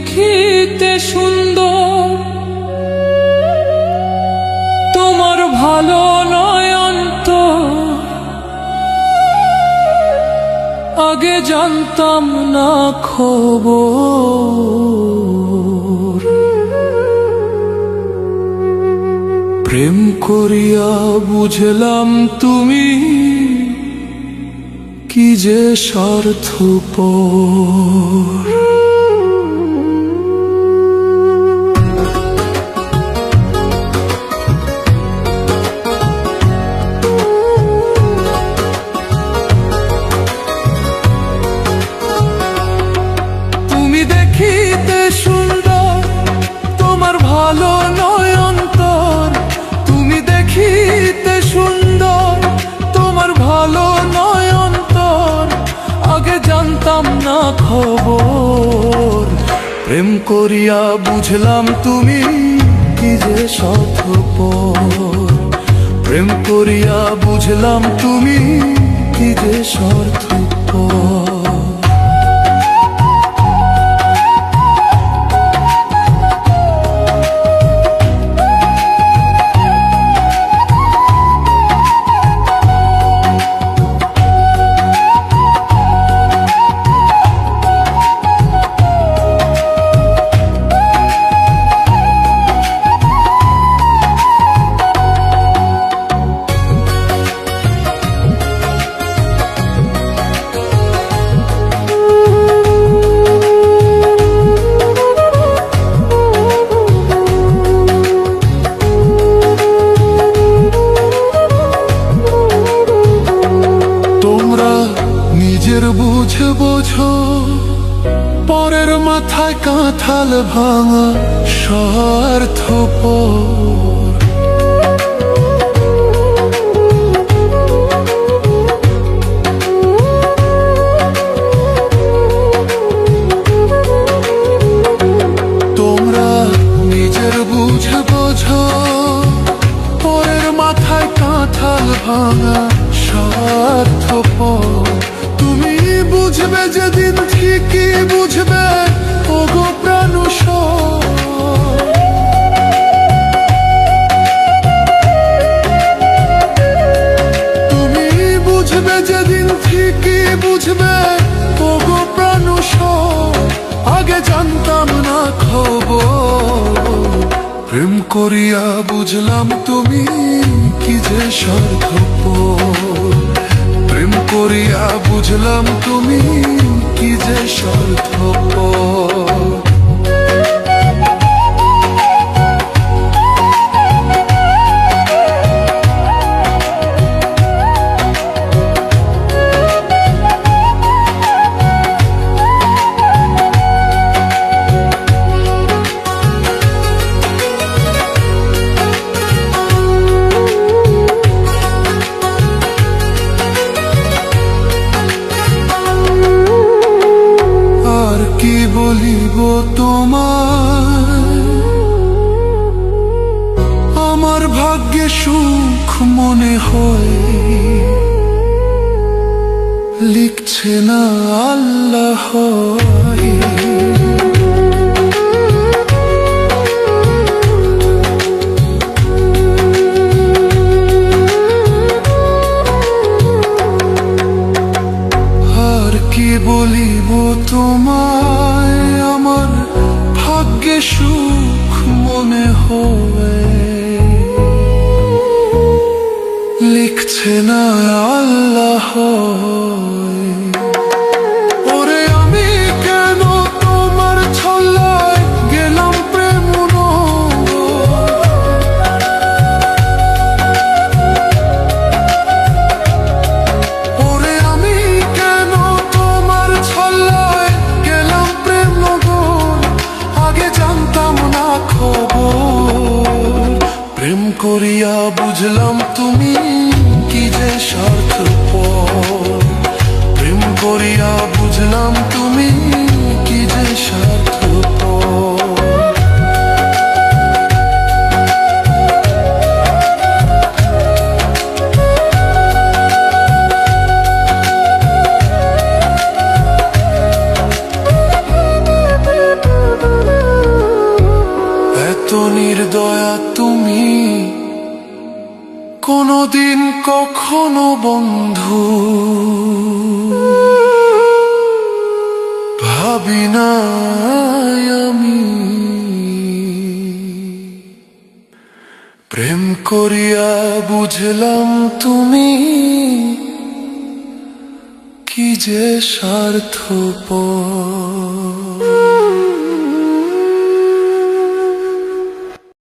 দেখিতে সুন্দর, তোমার ভালো নয়ন তো আগে জানতাম না খবর। প্রেম করিয়া বুঝলাম তুমি কি যে স্বার্থপর। তুমি দেখিতে সুন্দর, তোমার ভালো নয়ন তোর। তুমি দেখিতে সুন্দর, তোমার ভালো নয়ন তোর আগে জানতাম না খবর। প্রেম করিয়া বুঝলাম তুমি কি যে স্বার্থপর। প্রেম করিয়া বুঝলাম তুমি কি যে স্বার্থপর। নিজের বুঝে বোঝো, পরের মাথায় কাঁঠাল ভাঙা স্বার্থপর। তোমরা নিজের বুঝে বোঝো, পরের মাথায় কাঁঠাল ভাঙা স্বার্থপর। তুমি বুঝবে যেদিন ঠিকই বুঝবে ওগো প্রাণুষর। তুমি বুঝবে যেদিন ঠিকই বুঝবে ওগো প্রাণুষর আগে জানতাম না খবর। প্রেম করিয়া বুঝলাম তুমি কি যে স্বার্থপর। প্রেম করিয়া বুঝলাম তুমি কি যে স্বার্থপর। কি বলিব তোমায়, আমার ভাগ্যে সুখ মনে হয় লিখছে না আল্লাহ। আর কি বলিব তোমায়, আমার ভাগ্যে সুখ মনে হয় লিখছে না আল্লাহ। ওরে আমি কেন তোমার ছল্লায় গেলাম প্রেম ওরে আমি কেন তোমার ছল্লায় গেলাম প্রেম আগে জানতাম না খবর। প্রেম করিয়া বুঝলাম তুমি কি যে স্বার্থপর। প্রেম করিয়া বুঝলাম তুমি কি যে স্বার্থপর। কোনদিন কখনো বন্ধু ভাবি নাই আমি, প্রেম করিয়া বুঝলাম তুমি কি যে স্বার্থপর।